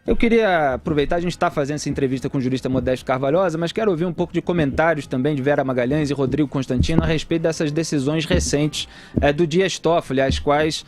Eu queria aproveitar, a gente está fazendo essa entrevista com o jurista Modesto Carvalhosa, mas quero ouvir um pouco de comentários também de Vera Magalhães e Rodrigo Constantino a respeito dessas decisões recentes do Dias Toffoli, às quais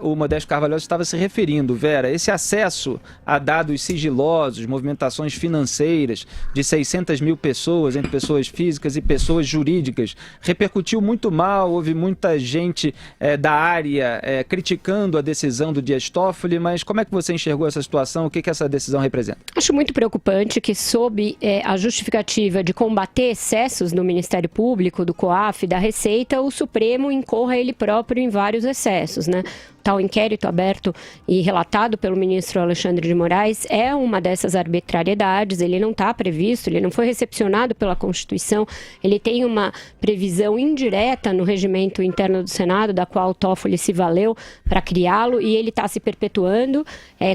o Modesto Carvalhosa estava se referindo. Vera, esse acesso a dados sigilosos, movimentações financeiras de 600 mil pessoas, entre pessoas físicas e pessoas jurídicas, repercutiu muito mal, houve muita gente da área criticando a decisão do Dias Toffoli, mas como é que você enxergou essa situação? O que essa decisão representa? Acho muito preocupante que, sob a justificativa de combater excessos no Ministério Público, do COAF, da Receita, o Supremo incorra ele próprio em vários excessos, né? Tal inquérito aberto e relatado pelo ministro Alexandre de Moraes é uma dessas arbitrariedades. Ele não está previsto, ele não foi recepcionado pela Constituição, ele tem uma previsão indireta no regimento interno do Senado, da qual o Toffoli se valeu para criá-lo, e ele está se perpetuando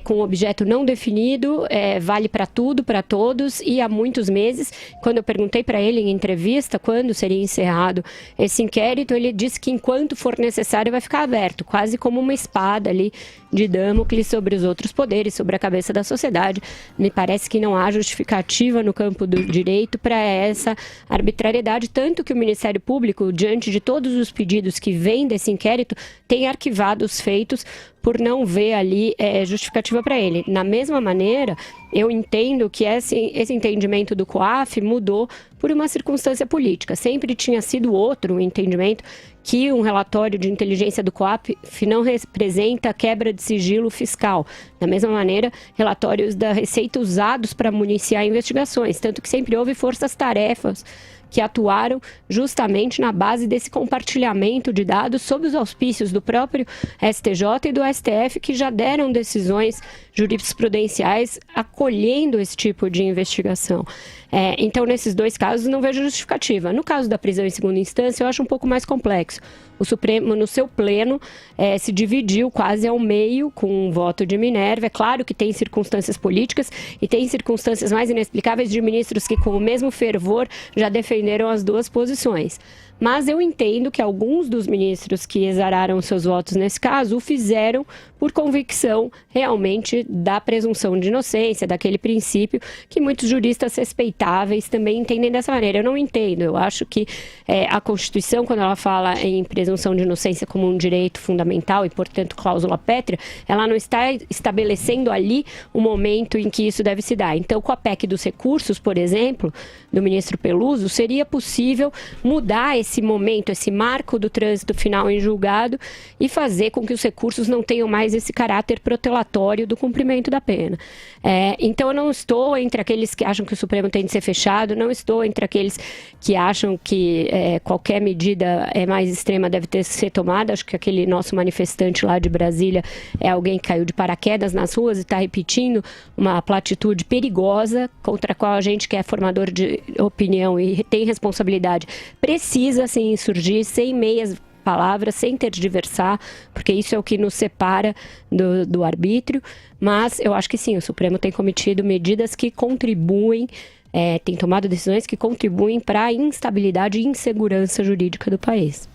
com um objeto não definido, vale para tudo, para todos, e há muitos meses. Quando eu perguntei para ele em entrevista quando seria encerrado esse inquérito, ele disse que enquanto for necessário vai ficar aberto, quase como uma espada ali de Damocles sobre os outros poderes, sobre a cabeça da sociedade. Me parece que não há justificativa no campo do direito para essa arbitrariedade, tanto que o Ministério Público, diante de todos os pedidos que vêm desse inquérito, tem arquivado os feitos por não ver ali justificativa para ele. Na mesma maneira, eu entendo que esse entendimento do COAF mudou por uma circunstância política. Sempre tinha sido outro o entendimento que um relatório de inteligência do COAF não representa quebra de sigilo fiscal. Da mesma maneira, relatórios da Receita usados para municiar investigações, tanto que sempre houve forças-tarefas que atuaram justamente na base desse compartilhamento de dados sob os auspícios do próprio STJ e do STF, que já deram decisões jurisprudenciais acolhendo esse tipo de investigação. Então, nesses dois casos, não vejo justificativa. No caso da prisão em segunda instância, eu acho um pouco mais complexo. O Supremo, no seu pleno, se dividiu quase ao meio com um voto de Minerva. É claro que tem circunstâncias políticas e tem circunstâncias mais inexplicáveis de ministros que, com o mesmo fervor, já defenderam as duas posições. Mas eu entendo que alguns dos ministros que exararam seus votos nesse caso o fizeram por convicção realmente da presunção de inocência, daquele princípio que muitos juristas respeitáveis também entendem dessa maneira. Eu não entendo. Eu acho que a Constituição, quando ela fala em presunção de inocência como um direito fundamental e, portanto, cláusula pétrea, ela não está estabelecendo ali o momento em que isso deve se dar. Então, com a PEC dos recursos, por exemplo, do ministro Peluso, seria possível mudar esse momento, esse marco do trânsito final em julgado e fazer com que os recursos não tenham mais esse caráter protelatório do cumprimento da pena. Então eu não estou entre aqueles que acham que o Supremo tem de ser fechado, não estou entre aqueles que acham que qualquer medida mais extrema deve ter que ser tomada. Acho que aquele nosso manifestante lá de Brasília é alguém que caiu de paraquedas nas ruas e está repetindo uma platitude perigosa contra a qual a gente, que é formador de opinião e tem responsabilidade, precisa se insurgir sem meias palavras, sem tergiversar, porque isso é o que nos separa do arbítrio. Mas eu acho que sim, o Supremo tem cometido medidas que contribuem, tem tomado decisões que contribuem para a instabilidade e insegurança jurídica do país.